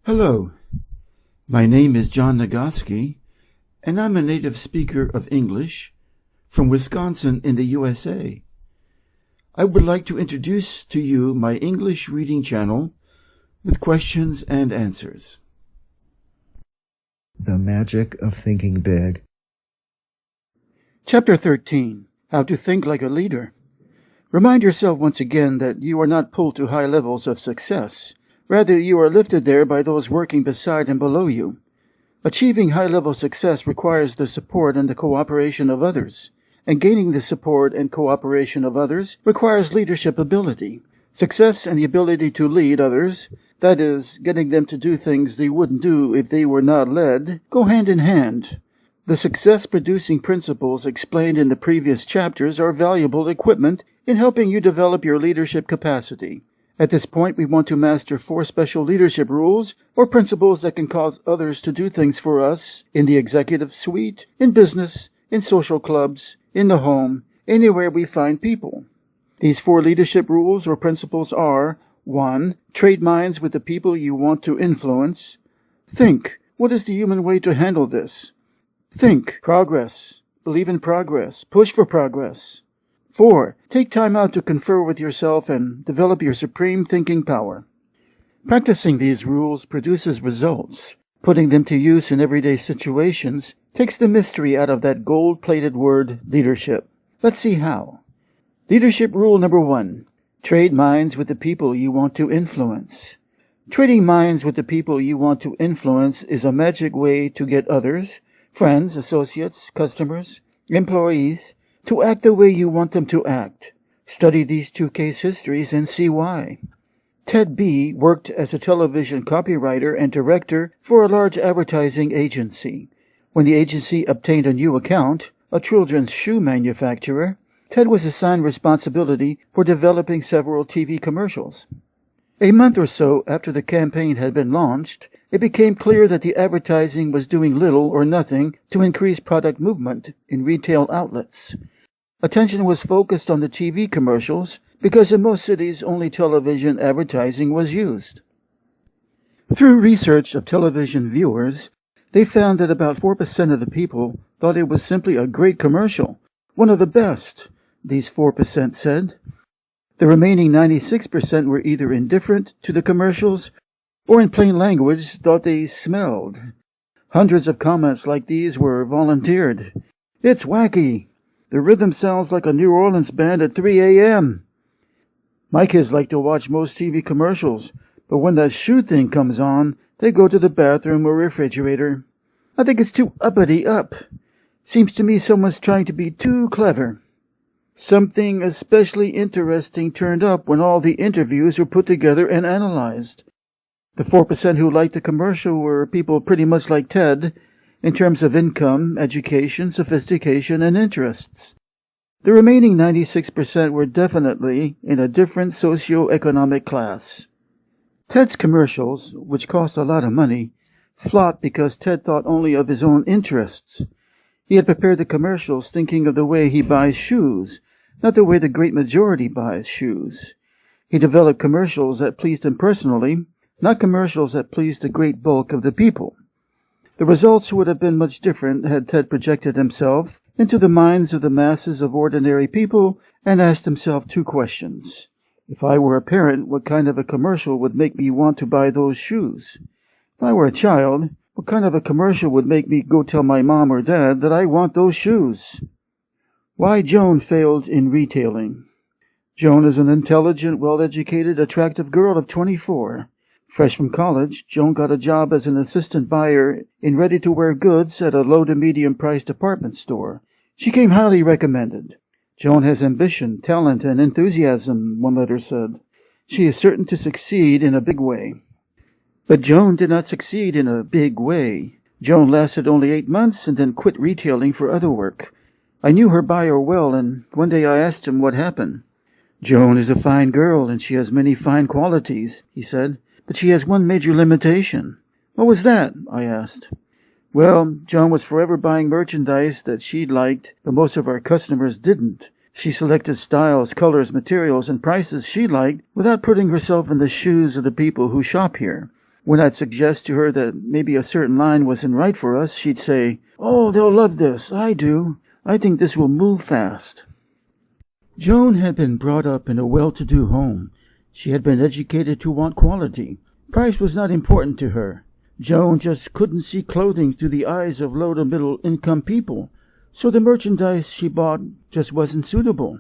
Hello, my name is John Nagoski, and I'm a native speaker of English from Wisconsin in the USA. I would like to introduce to you my English reading channel with questions and answers. The Magic of Thinking Big. Chapter 13. How to Think Like a Leader. Remind yourself once again that you are not pulled to high levels of success. Rather, you are lifted there by those working beside and below you. Achieving high-level success requires the support and the cooperation of others, and gaining the support and cooperation of others requires leadership ability. Success and the ability to lead others, that is, getting them to do things they wouldn't do if they were not led, go hand in hand. The success-producing principles explained in the previous chapters are valuable equipment in helping you develop your leadership capacity. At this point, we want to master 4 special leadership rules or principles that can cause others to do things for us in the executive suite, in business, in social clubs, in the home, anywhere we find people. These 4 leadership rules or principles are: 1. Trade minds with the people you want to influence. Think. What is the human way to handle this? Think. Progress. Believe in progress. Push for progress. 4. Take time out to confer with yourself and develop your supreme thinking power. Practicing these rules produces results. Putting them to use in everyday situations takes the mystery out of that gold-plated word, leadership. Let's see how. Leadership rule number 1. Trade minds with the people you want to influence. Trading minds with the people you want to influence is a magic way to get others, friends, associates, customers, employees, to act the way you want them to act. Study these 2 case histories and see why. Ted B. worked as a television copywriter and director for a large advertising agency. When the agency obtained a new account, a children's shoe manufacturer, Ted was assigned responsibility for developing several TV commercials. A month or so after the campaign had been launched, it became clear that the advertising was doing little or nothing to increase product movement in retail outlets. Attention was focused on the TV commercials because in most cities only television advertising was used. Through research of television viewers, they found that about 4% of the people thought it was simply a great commercial, one of the best, these 4% said. The remaining 96% were either indifferent to the commercials or in plain language thought they smelled. Hundreds of comments like these were volunteered. It's wacky. The rhythm sounds like a New Orleans band at 3 a.m. My kids like to watch most TV commercials, but when that shoe thing comes on, they go to the bathroom or refrigerator. I think it's too uppity up. Seems to me someone's trying to be too clever. Something especially interesting turned up when all the interviews were put together and analyzed. The 4% who liked the commercial were people pretty much like Ted, in terms of income, education, sophistication, and interests. The remaining 96% were definitely in a different socio-economic class. Ted's commercials, which cost a lot of money, flopped because Ted thought only of his own interests. He had prepared the commercials thinking of the way he buys shoes, not the way the great majority buys shoes. He developed commercials that pleased him personally, not commercials that pleased the great bulk of the people. The results would have been much different had Ted projected himself into the minds of the masses of ordinary people and asked himself 2 questions. If I were a parent, what kind of a commercial would make me want to buy those shoes? If I were a child, what kind of a commercial would make me go tell my mom or dad that I want those shoes? Why Joan failed in retailing. Joan is an intelligent, well-educated, attractive girl of 24. Fresh from college, Joan got a job as an assistant buyer in ready-to-wear goods at a low to medium-priced department store. She came highly recommended. Joan has ambition, talent, and enthusiasm, one letter said. She is certain to succeed in a big way. But Joan did not succeed in a big way. Joan lasted only 8 months and then quit retailing for other work. I knew her buyer well, and one day I asked him what happened. Joan is a fine girl, and she has many fine qualities, he said. But she has one major limitation. What was that? I asked. Well, Joan was forever buying merchandise that she liked, but most of our customers didn't. She selected styles, colors, materials, and prices she liked without putting herself in the shoes of the people who shop here. When I'd suggest to her that maybe a certain line wasn't right for us, she'd say, "Oh, they'll love this. I do. I think this will move fast." Joan had been brought up in a well-to-do home. She had been educated to want quality. Price was not important to her. Joan just couldn't see clothing through the eyes of low to middle income people, so the merchandise she bought just wasn't suitable.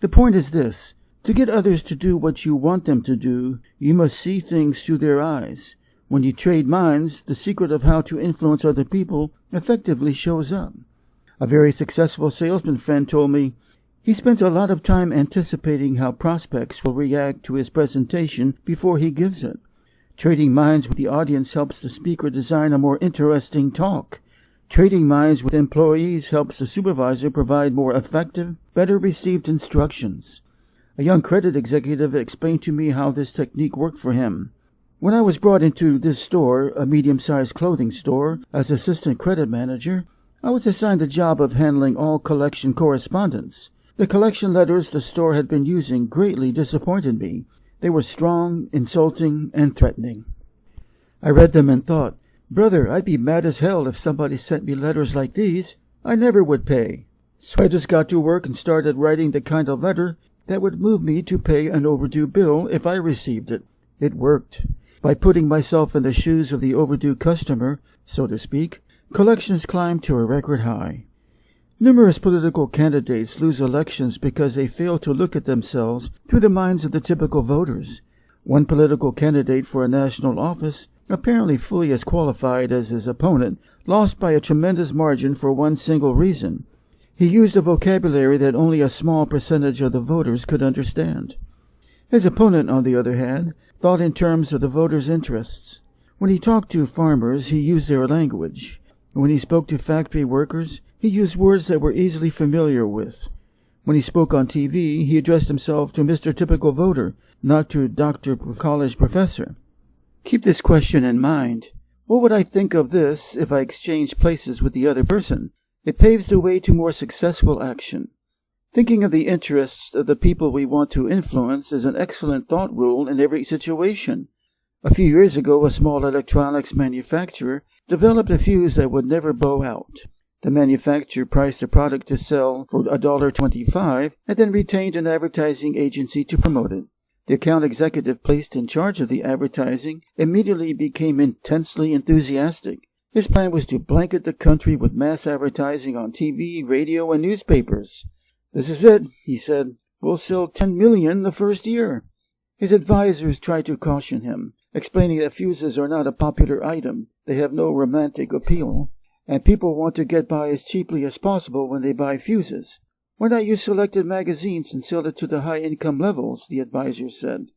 The point is this: to get others to do what you want them to do, you must see things through their eyes. When you trade minds, the secret of how to influence other people effectively shows up. A very successful salesman friend told me he spends a lot of time anticipating how prospects will react to his presentation before he gives it. Trading minds with the audience helps the speaker design a more interesting talk. Trading minds with employees helps the supervisor provide more effective, better received instructions. A young credit executive explained to me how this technique worked for him. When I was brought into this store, a medium-sized clothing store, as assistant credit manager, I was assigned the job of handling all collection correspondence. The collection letters the store had been using greatly disappointed me. They were strong, insulting, and threatening. I read them and thought, "Brother, I'd be mad as hell if somebody sent me letters like these. I never would pay." So I just got to work and started writing the kind of letter that would move me to pay an overdue bill if I received it. It worked. By putting myself in the shoes of the overdue customer, so to speak, collections climbed to a record high. Numerous political candidates lose elections because they fail to look at themselves through the minds of the typical voters. One political candidate for a national office, apparently fully as qualified as his opponent, lost by a tremendous margin for one single reason. He used a vocabulary that only a small percentage of the voters could understand. His opponent, on the other hand, thought in terms of the voters' interests. When he talked to farmers, he used their language. When he spoke to factory workers, he used words that were easily familiar with. When he spoke on TV, he addressed himself to Mr. Typical Voter, not to Dr. College Professor. Keep this question in mind. What would I think of this if I exchanged places with the other person? It paves the way to more successful action. Thinking of the interests of the people we want to influence is an excellent thought rule in every situation. A few years ago, a small electronics manufacturer developed a fuse that would never blow out. The manufacturer priced the product to sell for $1.25 and then retained an advertising agency to promote it. The account executive placed in charge of the advertising immediately became intensely enthusiastic. His plan was to blanket the country with mass advertising on TV, radio, and newspapers. "This is it," he said. "We'll sell 10 million the first year." His advisors tried to caution him, explaining that fuses are not a popular item. They have no romantic appeal, and people want to get by as cheaply as possible when they buy fuses. "Why not use selected magazines and sell it to the high-income levels?" the advisors said.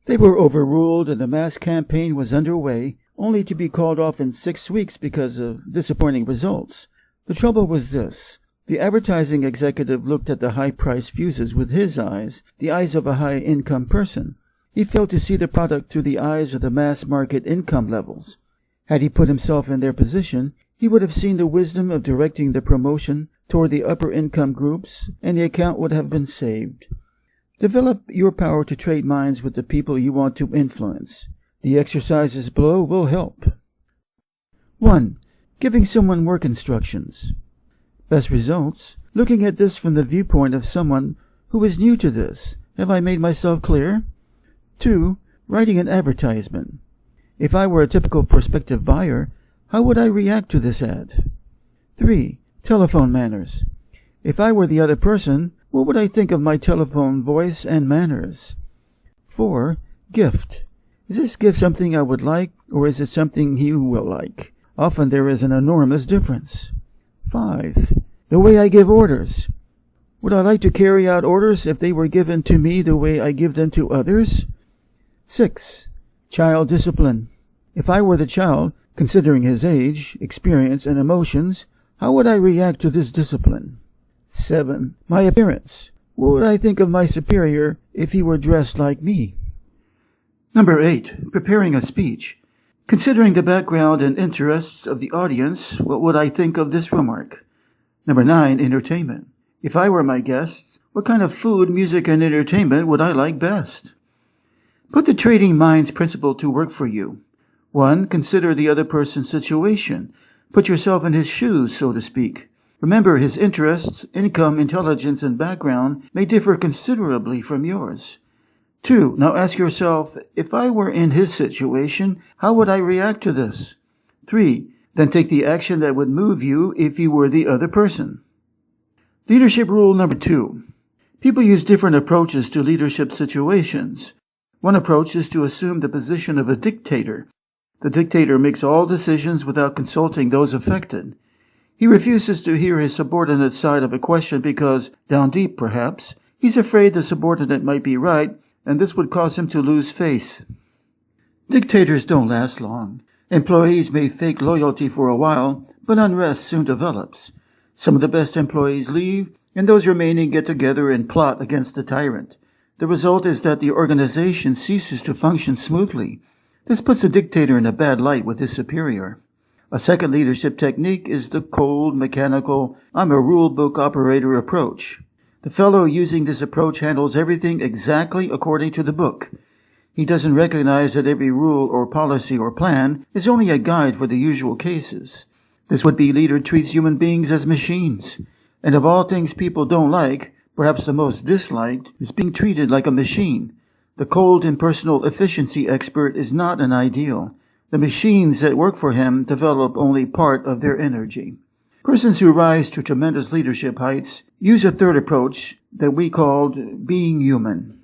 They were overruled, and the mass campaign was underway, only to be called off in 6 weeks because of disappointing results. The trouble was this. The advertising executive looked at the high-priced fuses with his eyes, the eyes of a high-income person. He failed to see the product through the eyes of the mass-market income levels. Had he put himself in their position, he would have seen the wisdom of directing the promotion toward the upper-income groups, and the account would have been saved. Develop your power to trade minds with the people you want to influence. The exercises below will help. 1. Giving someone work instructions. Best results. Looking at this from the viewpoint of someone who is new to this. Have I made myself clear? 2. Writing an advertisement. If I were a typical prospective buyer, how would I react to this ad? 3. Telephone manners. If I were the other person, what would I think of my telephone voice and manners? 4. Gift. Is this gift something I would like, or is it something he will like? Often there is an enormous difference. 5. The way I give orders. Would I like to carry out orders if they were given to me the way I give them to others? 6. Child discipline. If I were the child, considering his age, experience, and emotions, how would I react to this discipline? 7. My appearance. What would I think of my superior if he were dressed like me? Number 8. Preparing a speech. Considering the background and interests of the audience, what would I think of this remark? Number 9. Entertainment. If I were my guests, what kind of food, music, and entertainment would I like best? Put the trading minds principle to work for you. 1. Consider the other person's situation. Put yourself in his shoes, so to speak. Remember, his interests, income, intelligence, and background may differ considerably from yours. 2. Now ask yourself, if I were in his situation, how would I react to this? 3. Then take the action that would move you if you were the other person. Leadership rule number 2. People use different approaches to leadership situations. One approach is to assume the position of a dictator. The dictator makes all decisions without consulting those affected. He refuses to hear his subordinate's side of a question because, down deep perhaps, he's afraid the subordinate might be right, and this would cause him to lose face. Dictators don't last long. Employees may fake loyalty for a while, but unrest soon develops. Some of the best employees leave, and those remaining get together and plot against the tyrant. The result is that the organization ceases to function smoothly. This puts a dictator in a bad light with his superior. A second leadership technique is the cold, mechanical, I'm a rule book operator approach. The fellow using this approach handles everything exactly according to the book. He doesn't recognize that every rule or policy or plan is only a guide for the usual cases. This would-be leader treats human beings as machines. And of all things people don't like, perhaps the most disliked, is being treated like a machine. The cold, impersonal efficiency expert is not an ideal. The machines that work for him develop only part of their energy. Persons who rise to tremendous leadership heights use a third approach that we called being human.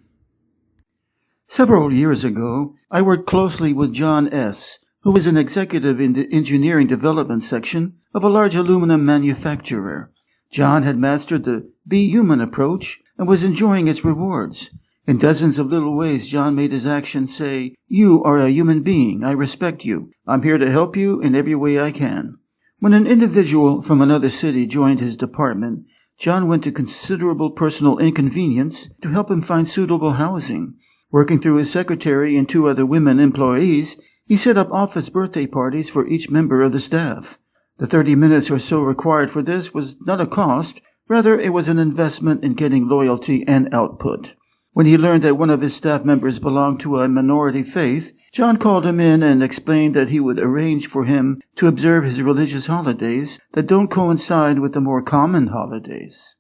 Several years ago, I worked closely with John S., who was an executive in the engineering development section of a large aluminum manufacturer. John had mastered the be human approach and was enjoying its rewards. In dozens of little ways, John made his actions say, "You are a human being. I respect you. I'm here to help you in every way I can." When an individual from another city joined his department, John went to considerable personal inconvenience to help him find suitable housing. Working through his secretary and 2 other women employees, he set up office birthday parties for each member of the staff. The 30 minutes or so required for this was not a cost, rather it was an investment in getting loyalty and output. When he learned that one of his staff members belonged to a minority faith, John called him in and explained that he would arrange for him to observe his religious holidays that don't coincide with the more common holidays.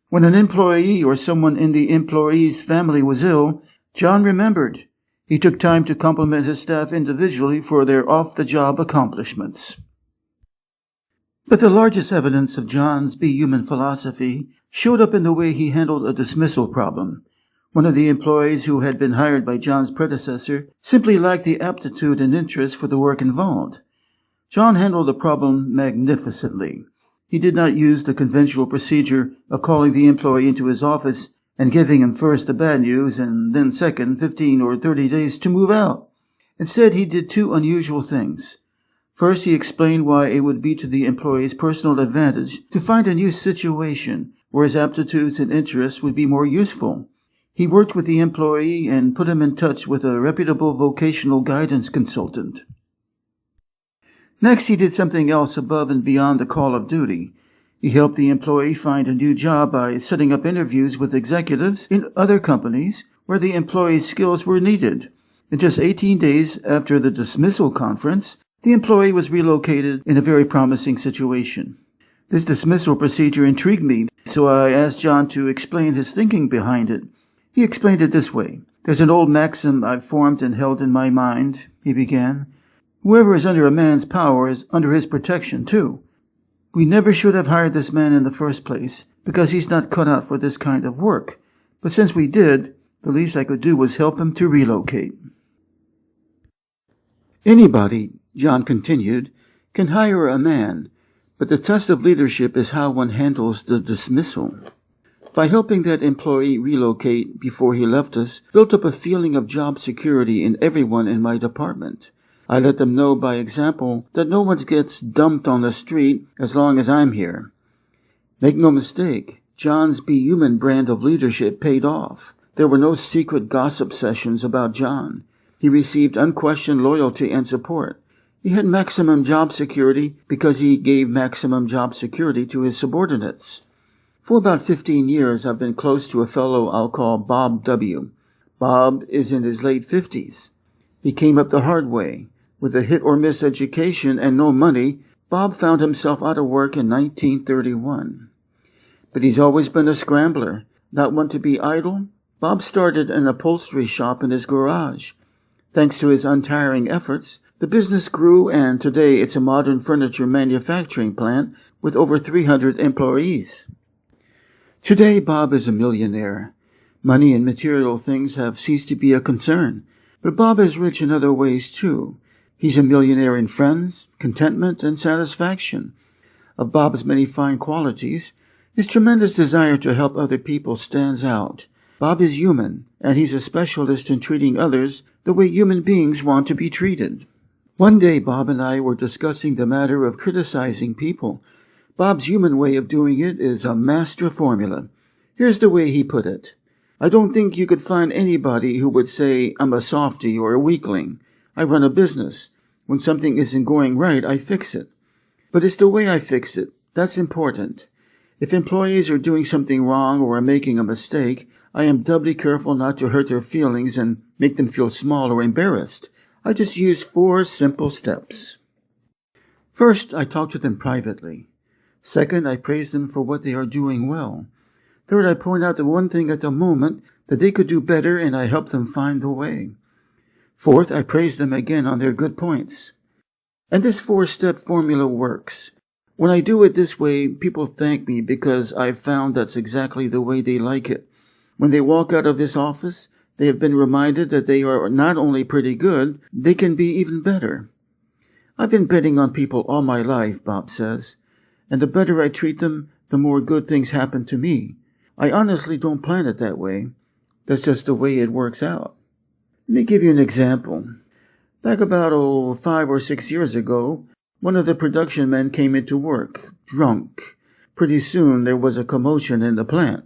When an employee or someone in the employee's family was ill, John remembered. He took time to compliment his staff individually for their off-the-job accomplishments. But the largest evidence of John's be human philosophy showed up in the way he handled a dismissal problem. One of the employees who had been hired by John's predecessor simply lacked the aptitude and interest for the work involved. John handled the problem magnificently. He did not use the conventional procedure of calling the employee into his office and giving him first the bad news and then second 15 or 30 days to move out. Instead, he did 2 unusual things. First, he explained why it would be to the employee's personal advantage to find a new situation where his aptitudes and interests would be more useful. He worked with the employee and put him in touch with a reputable vocational guidance consultant. Next, he did something else above and beyond the call of duty. He helped the employee find a new job by setting up interviews with executives in other companies where the employee's skills were needed. In just 18 days after the dismissal conference, the employee was relocated in a very promising situation. This dismissal procedure intrigued me, so I asked John to explain his thinking behind it. He explained it this way. "There's an old maxim I've formed and held in my mind," he began. "Whoever is under a man's power is under his protection, too. We never should have hired this man in the first place, because he's not cut out for this kind of work. But since we did, the least I could do was help him to relocate." Anybody, John continued, can hire a man, but the test of leadership is how one handles the dismissal. By helping that employee relocate before he left us, built up a feeling of job security in everyone in my department. I let them know by example that no one gets dumped on the street as long as I'm here. Make no mistake, John's Be Human brand of leadership paid off. There were no secret gossip sessions about John. He received unquestioned loyalty and support. He had maximum job security because he gave maximum job security to his subordinates. For about 15 years, I've been close to a fellow I'll call Bob W. Bob is in his late 50s. He came up the hard way. With a hit-or-miss education and no money, Bob found himself out of work in 1931. But he's always been a scrambler, not one to be idle. Bob started an upholstery shop in his garage. Thanks to his untiring efforts, the business grew, and today it's a modern furniture manufacturing plant with over 300 employees. Today, Bob is a millionaire. Money and material things have ceased to be a concern, but Bob is rich in other ways too. He's a millionaire in friends, contentment, and satisfaction. Of Bob's many fine qualities, his tremendous desire to help other people stands out. Bob is human, and he's a specialist in treating others the way human beings want to be treated. One day, Bob and I were discussing the matter of criticizing people. Bob's human way of doing it is a master formula. Here's the way he put it. I don't think you could find anybody who would say, I'm a softy or a weakling. I run a business. When something isn't going right, I fix it. But it's the way I fix it. That's important. If employees are doing something wrong or are making a mistake, I am doubly careful not to hurt their feelings and make them feel small or embarrassed. I just use 4 simple steps. First, I talk to them privately. Second, I praise them for what they are doing well. Third, I point out the one thing at the moment that they could do better, and I help them find the way. Fourth, I praise them again on their good points. And this 4-step formula works. When I do it this way, people thank me because I've found that's exactly the way they like it. When they walk out of this office, they have been reminded that they are not only pretty good, they can be even better. I've been betting on people all my life, Bob says, and the better I treat them, the more good things happen to me. I honestly don't plan it that way. That's just the way it works out. Let me give you an example. Back about 5 or 6 years ago, one of the production men came into work, drunk. Pretty soon there was a commotion in the plant.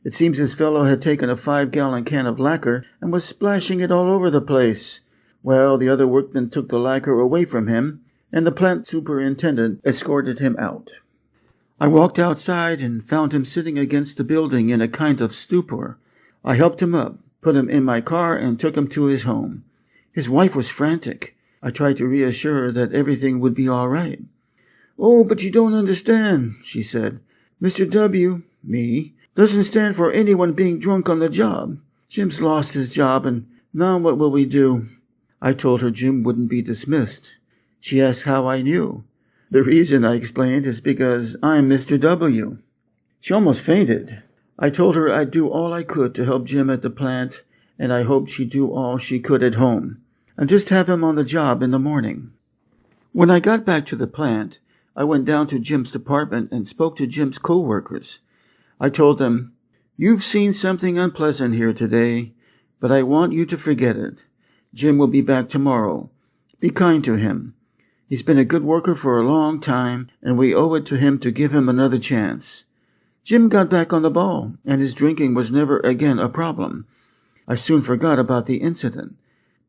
It seems this fellow had taken a 5-gallon can of lacquer and was splashing it all over the place. Well, the other workmen took the lacquer away from him, and the plant superintendent escorted him out. I walked outside and found him sitting against the building in a kind of stupor. I helped him up, put him in my car, and took him to his home. His wife was frantic. I tried to reassure her that everything would be all right. "Oh, but you don't understand," she said. "Mr. W., me, doesn't stand for anyone being drunk on the job. Jim's lost his job, and now what will we do?" I told her Jim wouldn't be dismissed. She asked how I knew. The reason, I explained, is because I'm Mr. W. She almost fainted. I told her I'd do all I could to help Jim at the plant, and I hoped she'd do all she could at home, and just have him on the job in the morning. When I got back to the plant, I went down to Jim's department and spoke to Jim's co-workers. I told them, "You've seen something unpleasant here today, but I want you to forget it. Jim will be back tomorrow. Be kind to him. He's been a good worker for a long time, and we owe it to him to give him another chance." Jim got back on the ball, and his drinking was never again a problem. I soon forgot about the incident.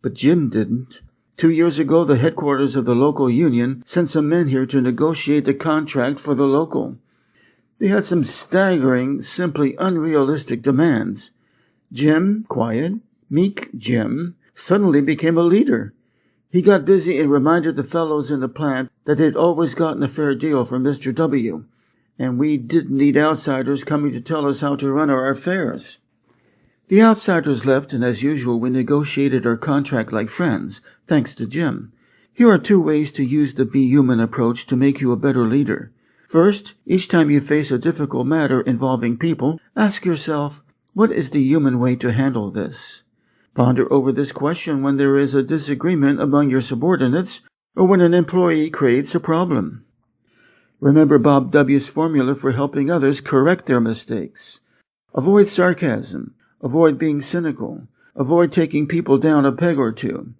But Jim didn't. 2 years ago, the headquarters of the local union sent some men here to negotiate the contract for the local. They had some staggering, simply unrealistic demands. Jim, quiet, meek Jim, suddenly became a leader. He got busy and reminded the fellows in the plant that they'd always gotten a fair deal from Mr. W., and we didn't need outsiders coming to tell us how to run our affairs. The outsiders left, and as usual, we negotiated our contract like friends, thanks to Jim. Here are 2 ways to use the Be Human approach to make you a better leader. First, each time you face a difficult matter involving people, ask yourself, what is the human way to handle this? Ponder over this question when there is a disagreement among your subordinates or when an employee creates a problem. Remember Bob W.'s formula for helping others correct their mistakes. Avoid sarcasm. Avoid being cynical. Avoid taking people down a peg or 2.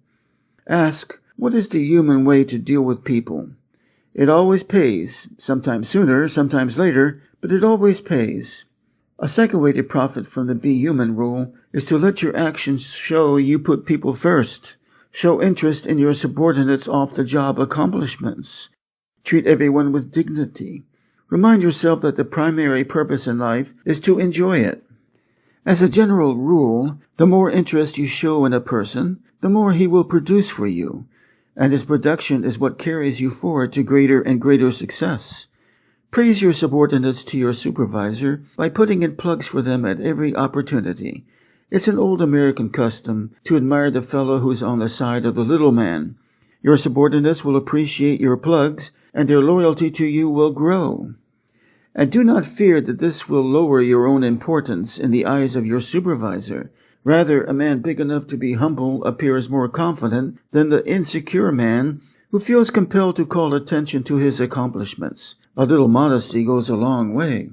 Ask, what is the human way to deal with people? It always pays, sometimes sooner, sometimes later, but it always pays. A second way to profit from the Be Human rule is to let your actions show you put people first. Show interest in your subordinates' off-the-job accomplishments. Treat everyone with dignity. Remind yourself that the primary purpose in life is to enjoy it. As a general rule, the more interest you show in a person, the more he will produce for you. and his production is what carries you forward to greater and greater success. Praise your subordinates to your supervisor by putting in plugs for them at every opportunity. It's an old American custom to admire the fellow who's on the side of the little man. Your subordinates will appreciate your plugs, and their loyalty to you will grow. And do not fear that this will lower your own importance in the eyes of your supervisor. Rather, a man big enough to be humble appears more confident than the insecure man who feels compelled to call attention to his accomplishments. A little modesty goes a long way.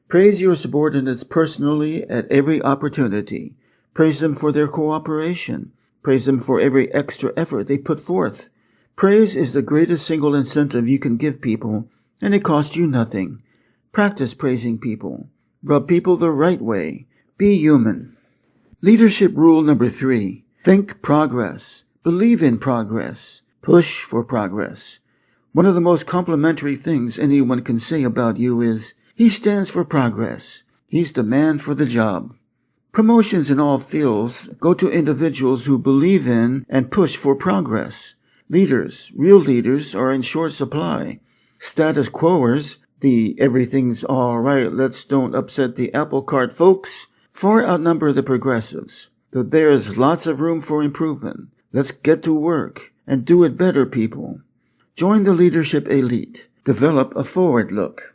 Praise your subordinates personally at every opportunity. Praise them for their cooperation. Praise them for every extra effort they put forth. Praise is the greatest single incentive you can give people, and it costs you nothing. Practice praising people. Rub people the right way. Be human. Leadership rule number 3. Think progress. Believe in progress. Push for progress. One of the most complimentary things anyone can say about you is, he stands for progress. He's the man for the job. Promotions in all fields go to individuals who believe in and push for progress. Leaders, real leaders, are in short supply. Status quoers, the everything's all right, let's don't upset the apple cart folks, far outnumber the progressives. Though there's lots of room for improvement. Let's get to work and do it better, people. Join the leadership elite. Develop a forward look.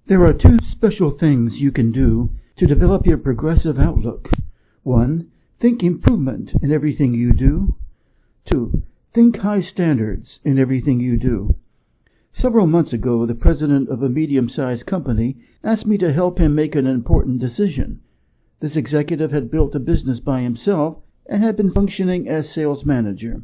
There are 2 special things you can do to develop your progressive outlook. 1. Think improvement in everything you do. 2. Think high standards in everything you do. Several months ago, the president of a medium-sized company asked me to help him make an important decision. This executive had built a business by himself and had been functioning as sales manager.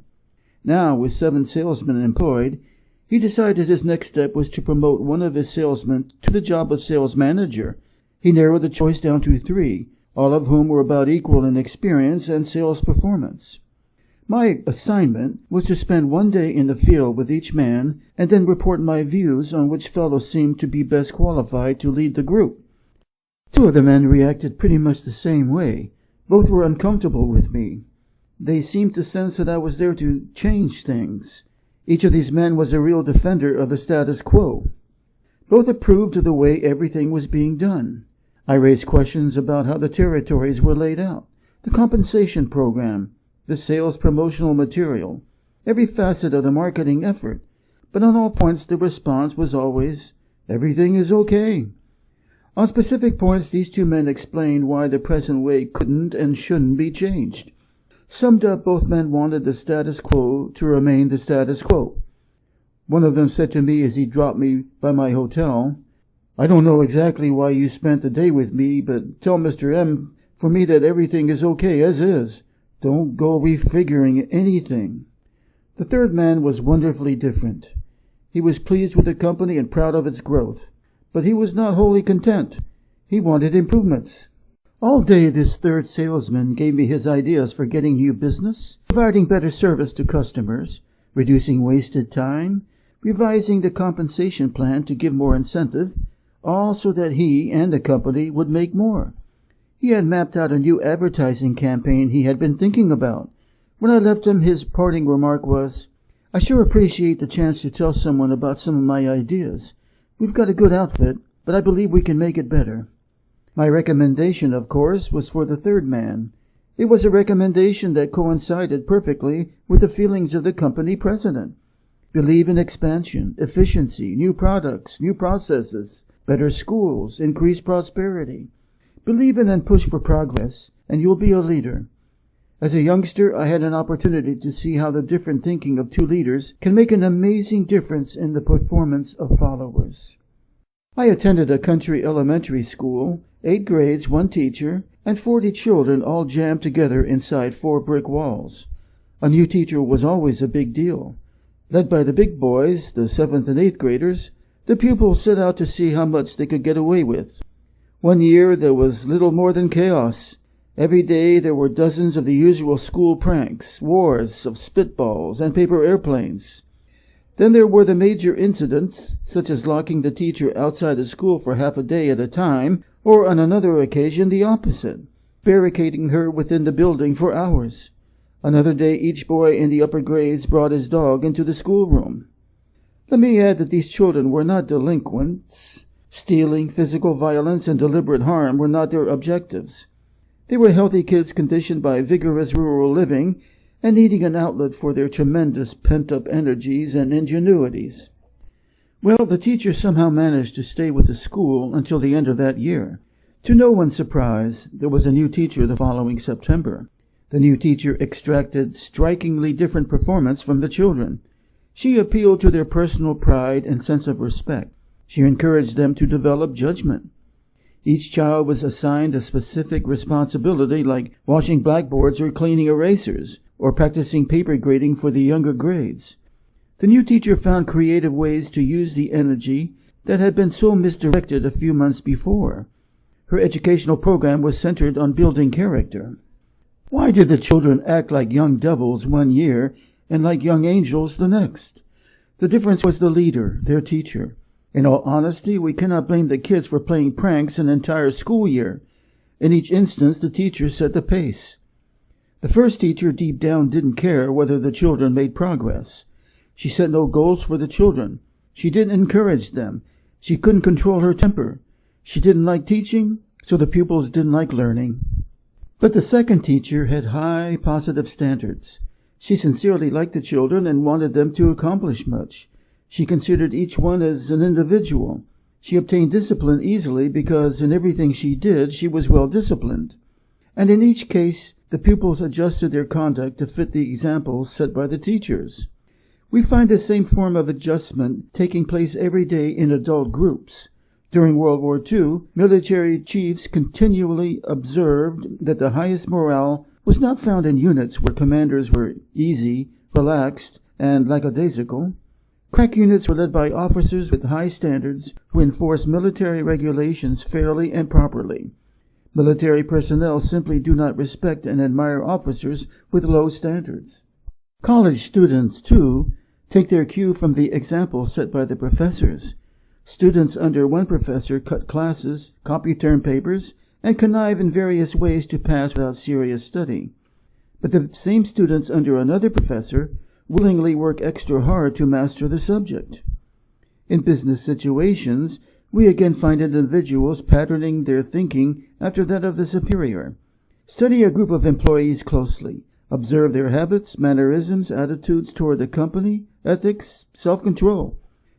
Now, with 7 salesmen employed, he decided his next step was to promote one of his salesmen to the job of sales manager. He narrowed the choice down to 3, all of whom were about equal in experience and sales performance. My assignment was to spend 1 day in the field with each man and then report my views on which fellow seemed to be best qualified to lead the group. 2 of the men reacted pretty much the same way. Both were uncomfortable with me. They seemed to sense that I was there to change things. Each of these men was a real defender of the status quo. Both approved of the way everything was being done. I raised questions about how the territories were laid out, the compensation program, the sales promotional material, every facet of the marketing effort, but on all points the response was always, everything is okay. On specific points, these 2 men explained why the present way couldn't and shouldn't be changed. Summed up, both men wanted the status quo to remain the status quo. One of them said to me as he dropped me by my hotel, I don't know exactly why you spent the day with me, but tell Mr. M for me that everything is okay as is. Don't go refiguring anything. The 3rd man was wonderfully different. He was pleased with the company and proud of its growth, but he was not wholly content. He wanted improvements. All day this 3rd salesman gave me his ideas for getting new business, providing better service to customers, reducing wasted time, revising the compensation plan to give more incentive, all so that he and the company would make more. He had mapped out a new advertising campaign he had been thinking about. When I left him, his parting remark was, I sure appreciate the chance to tell someone about some of my ideas. We've got a good outfit, but I believe we can make it better. My recommendation, of course, was for the 3rd man. It was a recommendation that coincided perfectly with the feelings of the company president. Believe in expansion, efficiency, new products, new processes, better schools, increased prosperity. Believe in and push for progress, and you'll be a leader. As a youngster, I had an opportunity to see how the different thinking of 2 leaders can make an amazing difference in the performance of followers. I attended a country elementary school, 8 grades, 1 teacher, and 40 children all jammed together inside 4 brick walls. A new teacher was always a big deal. Led by the big boys, the 7th and 8th graders, the pupils set out to see how much they could get away with. One year there was little more than chaos. Every day there were dozens of the usual school pranks, wars of spitballs and paper airplanes. Then there were the major incidents, such as locking the teacher outside the school for half a day at a time, or on another occasion the opposite, barricading her within the building for hours. Another day, each boy in the upper grades brought his dog into the schoolroom. Let me add that these children were not delinquents. Stealing, physical violence, and deliberate harm were not their objectives. They were healthy kids conditioned by vigorous rural living and needing an outlet for their tremendous pent-up energies and ingenuities. Well, the teacher somehow managed to stay with the school until the end of that year. To no one's surprise, there was a new teacher the following September. The new teacher extracted strikingly different performance from the children. She appealed to their personal pride and sense of respect. She encouraged them to develop judgment. Each child was assigned a specific responsibility like washing blackboards or cleaning erasers, or practicing paper grading for the younger grades. The new teacher found creative ways to use the energy that had been so misdirected a few months before. Her educational program was centered on building character. Why did the children act like young devils one year and like young angels the next? The difference was the leader, their teacher. In all honesty, we cannot blame the kids for playing pranks an entire school year. In each instance, the teacher set the pace. The first teacher deep down didn't care whether the children made progress. She set no goals for the children. She didn't encourage them. She couldn't control her temper. She didn't like teaching, so the pupils didn't like learning. But the second teacher had high positive standards. She sincerely liked the children and wanted them to accomplish much. She considered each one as an individual. She obtained discipline easily because in everything she did, she was well disciplined. And in each case, the pupils adjusted their conduct to fit the examples set by the teachers. We find the same form of adjustment taking place every day in adult groups. During World War II, military chiefs continually observed that the highest morale was not found in units where commanders were easy, relaxed, and lackadaisical. Crack units were led by officers with high standards who enforced military regulations fairly and properly. Military personnel simply do not respect and admire officers with low standards. College students, too, take their cue from the example set by the professors. Students under one professor cut classes, copy term papers, and connive in various ways to pass without serious study. But the same students under another professor willingly work extra hard to master the subject. In business situations, we again find individuals patterning their thinking after that of the superior. Study a group of employees closely. Observe their habits, mannerisms, attitudes toward the company, ethics, self-control.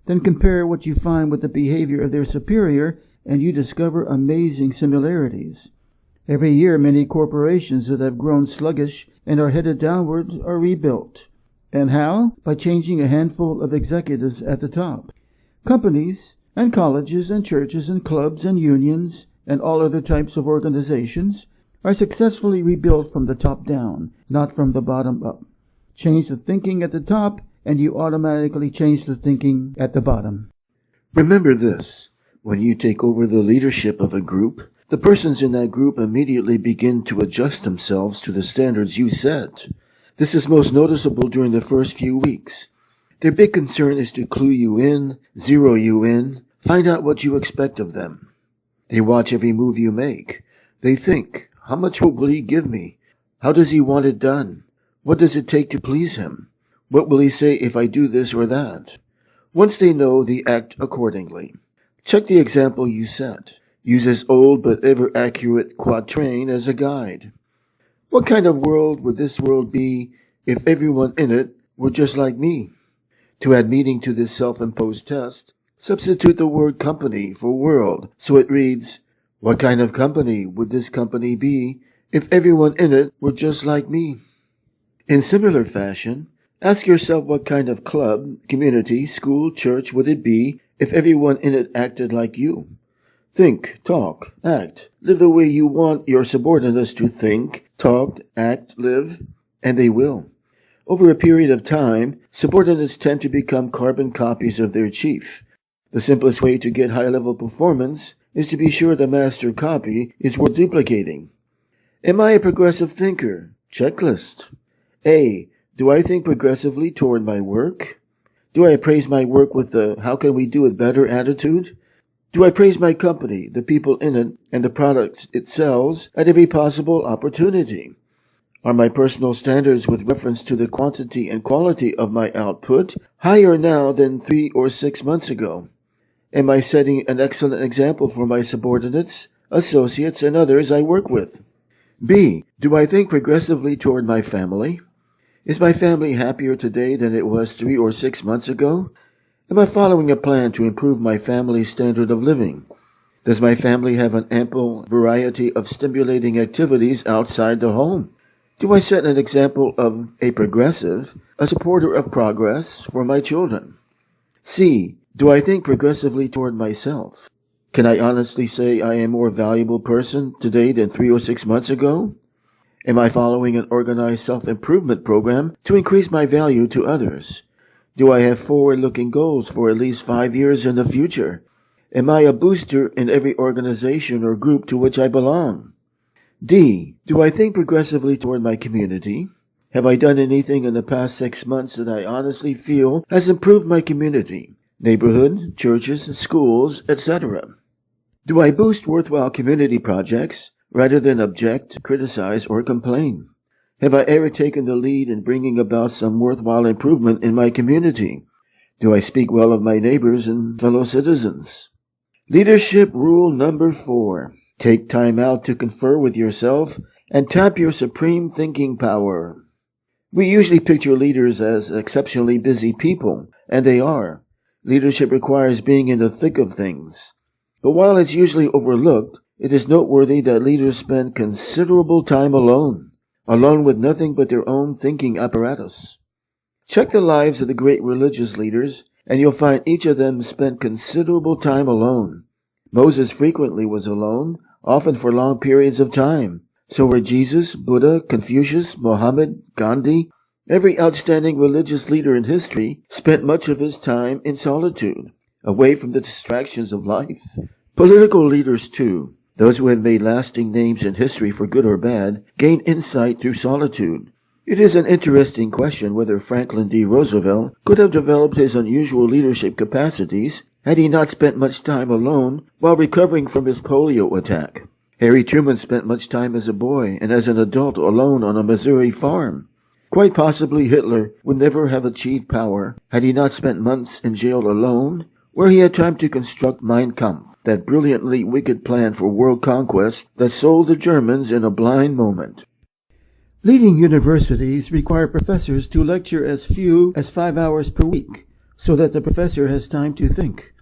Then compare what you find with the behavior of their superior, and you discover amazing similarities. Every year, many corporations that have grown sluggish and are headed downward are rebuilt. And how? By changing a handful of executives at the top. Companies and colleges and churches and clubs and unions and all other types of organizations are successfully rebuilt from the top down, not from the bottom up. Change the thinking at the top, and you automatically change the thinking at the bottom. Remember this. When you take over the leadership of a group, the persons in that group immediately begin to adjust themselves to the standards you set. This is most noticeable during the first few weeks. Their big concern is to clue you in, zero you in, find out what you expect of them. They watch every move you make. They think, how much will he give me? How does he want it done? What does it take to please him? What will he say if I do this or that? Once they know, they act accordingly. Check the example you set. Use this old but ever accurate quatrain as a guide. What kind of world would this world be if everyone in it were just like me? To add meaning to this self-imposed test, substitute the word company for world, so it reads, what kind of company would this company be if everyone in it were just like me? In similar fashion, ask yourself what kind of club, community, school, church would it be if everyone in it acted like you? Think, talk, act, live the way you want your subordinates to think, talk, act, live, and they will. Over a period of time, subordinates tend to become carbon copies of their chief. The simplest way to get high-level performance is to be sure the master copy is worth duplicating. Am I a progressive thinker? Checklist. A. Do I think progressively toward my work? Do I appraise my work with the how can we do it better attitude? Do I praise my company, the people in it, and the products it sells at every possible opportunity? Are my personal standards with reference to the quantity and quality of my output higher now than 3 or 6 months ago? Am I setting an excellent example for my subordinates, associates, and others I work with? B. Do I think progressively toward my family? Is my family happier today than it was 3 or 6 months ago? Am I following a plan to improve my family's standard of living? Does my family have an ample variety of stimulating activities outside the home? Do I set an example of a progressive, a supporter of progress for my children? C. Do I think progressively toward myself? Can I honestly say I am a more valuable person today than 3 or 6 months ago? Am I following an organized self-improvement program to increase my value to others? Do I have forward-looking goals for at least 5 years in the future? Am I a booster in every organization or group to which I belong? D. Do I think progressively toward my community? Have I done anything in the past 6 months that I honestly feel has improved my community, neighborhood, churches, schools, etc.? Do I boost worthwhile community projects rather than object, criticize, or complain? Have I ever taken the lead in bringing about some worthwhile improvement in my community? Do I speak well of my neighbors and fellow citizens? Leadership rule number 4. Take time out to confer with yourself and tap your supreme thinking power. We usually picture leaders as exceptionally busy people, and they are. Leadership requires being in the thick of things. But while it's usually overlooked, it is noteworthy that leaders spend considerable time alone with nothing but their own thinking apparatus. Check the lives of the great religious leaders, and you'll find each of them spent considerable time alone. Moses frequently was alone, often for long periods of time. So were Jesus, Buddha, Confucius, Mohammed, Gandhi. Every outstanding religious leader in history spent much of his time in solitude, away from the distractions of life. Political leaders, too, those who have made lasting names in history for good or bad, gain insight through solitude. It is an interesting question whether Franklin D. Roosevelt could have developed his unusual leadership capacities had he not spent much time alone while recovering from his polio attack. Harry Truman spent much time as a boy and as an adult alone on a Missouri farm. Quite possibly Hitler would never have achieved power had he not spent months in jail alone, where he had time to construct Mein Kampf, that brilliantly wicked plan for world conquest that sold the Germans in a blind moment. Leading universities require professors to lecture as few as 5 hours per week, so that the professor has time to think.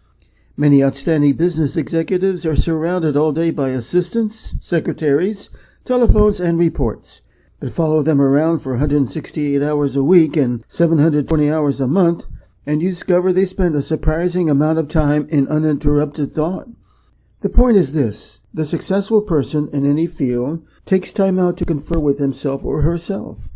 Many outstanding business executives are surrounded all day by assistants, secretaries, telephones, and reports, but follow them around for 168 hours a week and 720 hours a month, and you discover they spend a surprising amount of time in uninterrupted thought. The point is this: the successful person in any field takes time out to confer with himself or herself.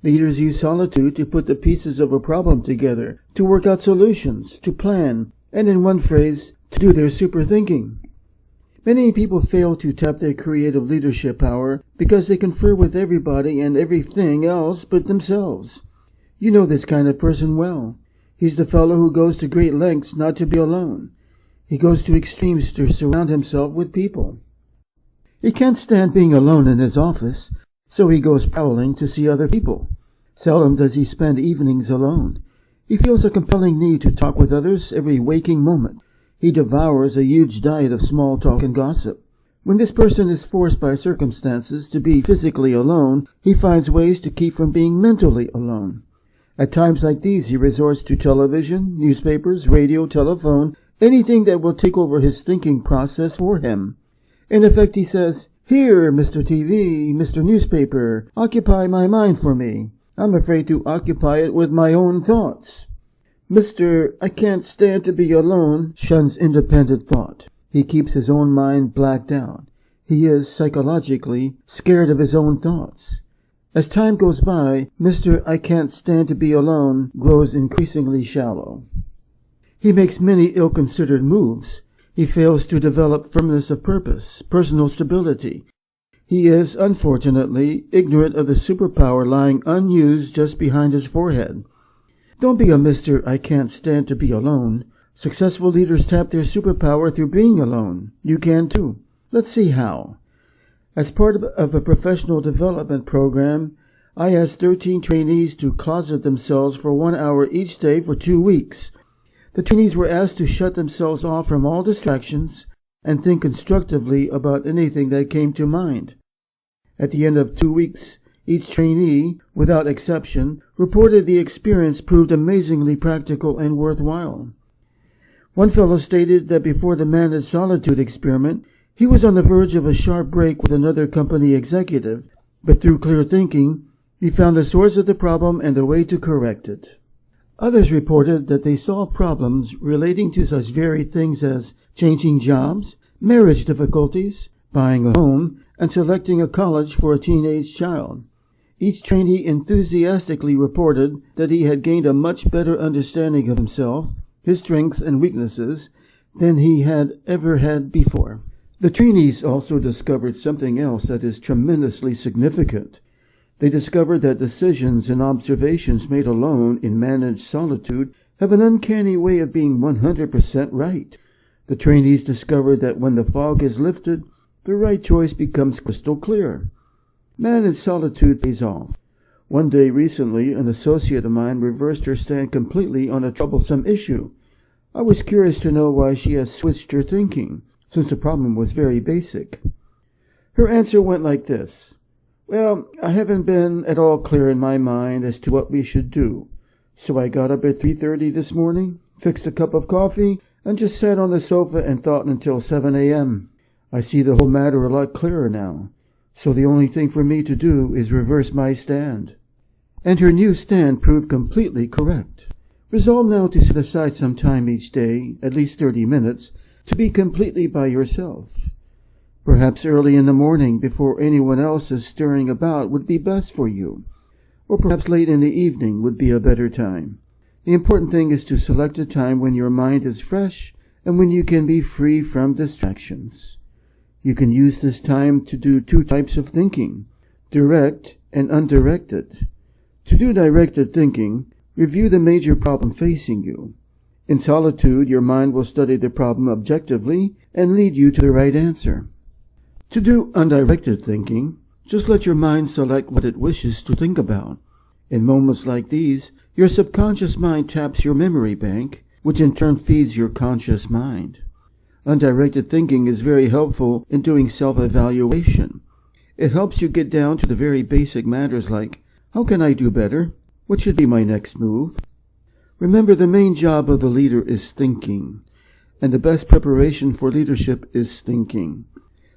Leaders use solitude to put the pieces of a problem together, to work out solutions, to plan, and in one phrase, to do their super thinking. Many people fail to tap their creative leadership power because they confer with everybody and everything else but themselves. You know this kind of person well. He's the fellow who goes to great lengths not to be alone. He goes to extremes to surround himself with people. He can't stand being alone in his office, so he goes prowling to see other people. Seldom does he spend evenings alone. He feels a compelling need to talk with others every waking moment. He devours a huge diet of small talk and gossip. When this person is forced by circumstances to be physically alone, he finds ways to keep from being mentally alone. At times like these, he resorts to television, newspapers, radio, telephone, anything that will take over his thinking process for him. In effect, he says, "Here, Mr. TV, Mr. Newspaper, occupy my mind for me. I'm afraid to occupy it with my own thoughts." Mr. I can't stand to be alone shuns independent thought. He keeps his own mind blacked out. He is, psychologically, scared of his own thoughts. As time goes by, Mr. I can't stand to be alone grows increasingly shallow. He makes many ill-considered moves. He fails to develop firmness of purpose, personal stability. He is, unfortunately, ignorant of the superpower lying unused just behind his forehead. Don't be a Mr. I can't stand to be alone. Successful leaders tap their superpower through being alone. You can too. Let's see how. As part of a professional development program, I asked 13 trainees to closet themselves for 1 hour each day for 2 weeks. The trainees were asked to shut themselves off from all distractions and think constructively about anything that came to mind. At the end of 2 weeks, each trainee, without exception, reported the experience proved amazingly practical and worthwhile. One fellow stated that before the managed solitude experiment, he was on the verge of a sharp break with another company executive, but through clear thinking, he found the source of the problem and the way to correct it. Others reported that they solved problems relating to such varied things as changing jobs, marriage difficulties, buying a home, and selecting a college for a teenage child. Each trainee enthusiastically reported that he had gained a much better understanding of himself, his strengths and weaknesses, than he had ever had before. The trainees also discovered something else that is tremendously significant. They discovered that decisions and observations made alone in managed solitude have an uncanny way of being 100% right. The trainees discovered that when the fog is lifted, the right choice becomes crystal clear. Managed solitude pays off. One day recently, an associate of mine reversed her stand completely on a troublesome issue. I was curious to know why she had switched her thinking, since the problem was very basic. Her answer went like this. Well, I haven't been at all clear in my mind as to what we should do. So I got up at 3:30 this morning, fixed a cup of coffee, and just sat on the sofa and thought until 7 a.m. I see the whole matter a lot clearer now. So the only thing for me to do is reverse my stand. And her new stand proved completely correct. Resolve now to set aside some time each day, at least 30 minutes, to be completely by yourself. Perhaps early in the morning before anyone else is stirring about would be best for you. Or perhaps late in the evening would be a better time. The important thing is to select a time when your mind is fresh and when you can be free from distractions. You can use this time to do 2 types of thinking, direct and undirected. To do directed thinking, review the major problem facing you. In solitude, your mind will study the problem objectively and lead you to the right answer. To do undirected thinking, just let your mind select what it wishes to think about. In moments like these, your subconscious mind taps your memory bank, which in turn feeds your conscious mind. Undirected thinking is very helpful in doing self-evaluation. It helps you get down to the very basic matters like, how can I do better? What should be my next move? Remember, the main job of the leader is thinking, and the best preparation for leadership is thinking.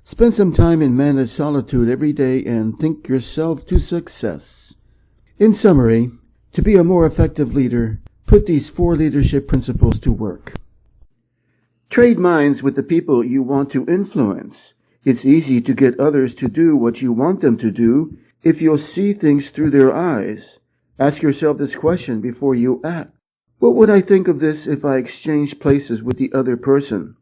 Spend some time in managed solitude every day and think yourself to success. In summary, to be a more effective leader, put these 4 leadership principles to work. Trade minds with the people you want to influence. It's easy to get others to do what you want them to do if you'll see things through their eyes. Ask yourself this question before you act. What would I think of this if I exchanged places with the other person?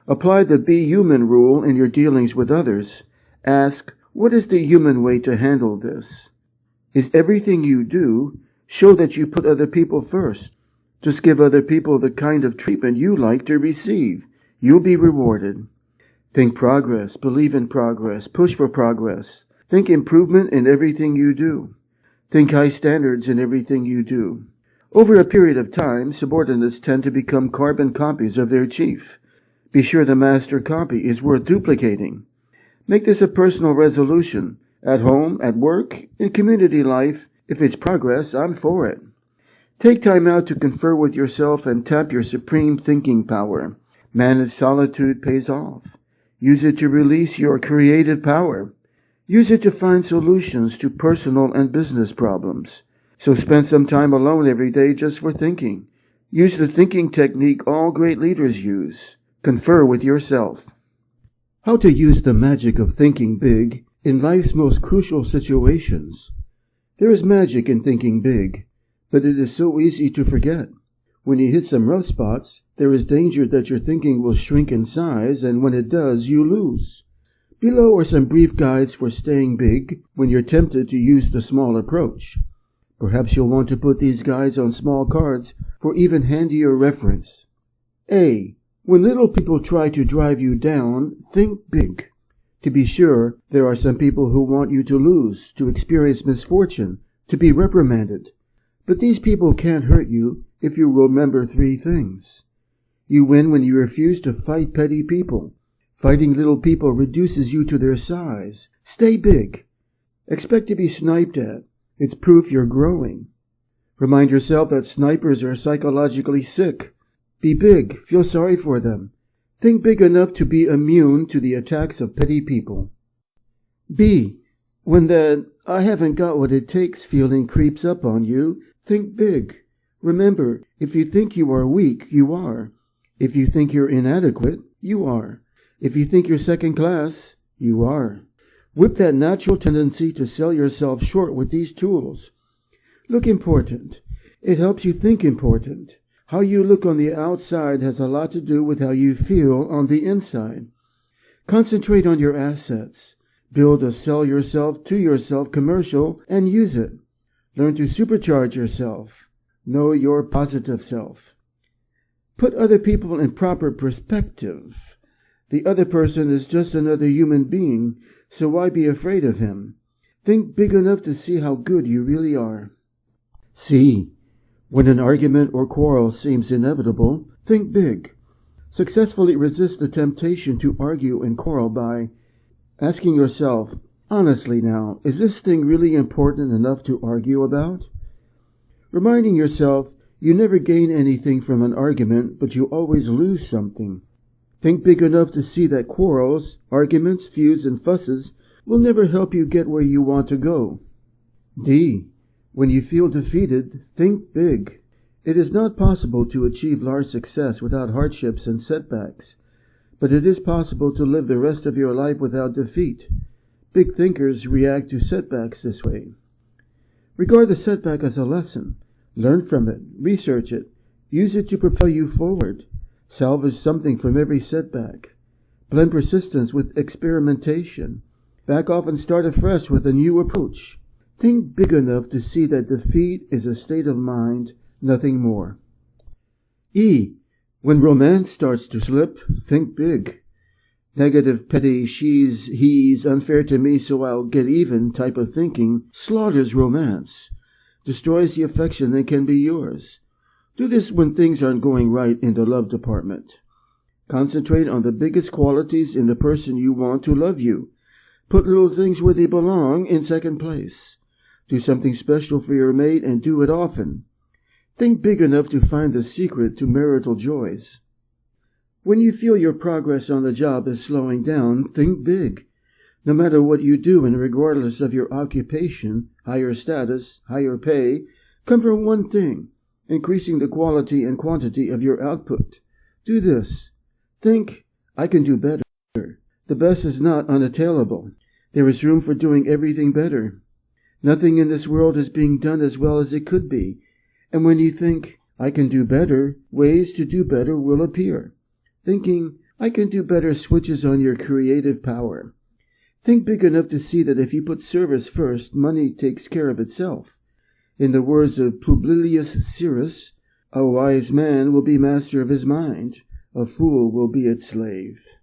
Apply the be human rule in your dealings with others. Ask, what is the human way to handle this? Is everything you do show that you put other people first? Just give other people the kind of treatment you like to receive. You'll be rewarded. Think progress, believe in progress, push for progress. Think improvement in everything you do. Think high standards in everything you do. Over a period of time, subordinates tend to become carbon copies of their chief. Be sure the master copy is worth duplicating. Make this a personal resolution. At home, at work, in community life, if it's progress, I'm for it. Take time out to confer with yourself and tap your supreme thinking power. Managed solitude pays off. Use it to release your creative power. Use it to find solutions to personal and business problems. So spend some time alone every day just for thinking. Use the thinking technique all great leaders use. Confer with yourself. How to use the magic of thinking big in life's most crucial situations. There is magic in thinking big, but it is so easy to forget. When you hit some rough spots, there is danger that your thinking will shrink in size, and when it does, you lose. Below are some brief guides for staying big when you're tempted to use the small approach. Perhaps you'll want to put these guides on small cards for even handier reference. A. When little people try to drive you down, think big. To be sure, there are some people who want you to lose, to experience misfortune, to be reprimanded. But these people can't hurt you if you remember 3 things. You win when you refuse to fight petty people. Fighting little people reduces you to their size. Stay big. Expect to be sniped at. It's proof you're growing. Remind yourself that snipers are psychologically sick. Be big. Feel sorry for them. Think big enough to be immune to the attacks of petty people. B. When that "I haven't got what it takes" feeling creeps up on you, think big. Remember, if you think you are weak, you are. If you think you're inadequate, you are. If you think you're second class, you are. Whip that natural tendency to sell yourself short with these tools. Look important. It helps you think important. How you look on the outside has a lot to do with how you feel on the inside. Concentrate on your assets. Build a sell yourself to yourself commercial and use it. Learn to supercharge yourself. Know your positive self. Put other people in proper perspective. The other person is just another human being, so why be afraid of him? Think big enough to see how good you really are. C. When an argument or quarrel seems inevitable, think big. Successfully resist the temptation to argue and quarrel by asking yourself, honestly now, is this thing really important enough to argue about? Reminding yourself, you never gain anything from an argument, but you always lose something. Think big enough to see that quarrels, arguments, feuds, and fusses will never help you get where you want to go. D. When you feel defeated, think big. It is not possible to achieve large success without hardships and setbacks, but it is possible to live the rest of your life without defeat. Big thinkers react to setbacks this way. Regard the setback as a lesson. Learn from it, research it, use it to propel you forward. Salvage something from every setback. Blend persistence with experimentation. Back off and start afresh with a new approach. Think big enough to see that defeat is a state of mind, nothing more. E. When romance starts to slip, think big. Negative, petty, she's, he's, unfair to me so I'll get even type of thinking slaughters romance, destroys the affection that can be yours. Do this when things aren't going right in the love department. Concentrate on the biggest qualities in the person you want to love you. Put little things where they belong in second place. Do something special for your mate and do it often. Think big enough to find the secret to marital joys. When you feel your progress on the job is slowing down, think big. No matter what you do and regardless of your occupation, higher status, higher pay, come from one thing, increasing the quality and quantity of your output. Do this. Think, I can do better. The best is not unattainable. There is room for doing everything better. Nothing in this world is being done as well as it could be. And when you think, I can do better, ways to do better will appear. Thinking, I can do better switches on your creative power. Think big enough to see that if you put service first, money takes care of itself. In the words of Publius Syrus, a wise man will be master of his mind, a fool will be its slave.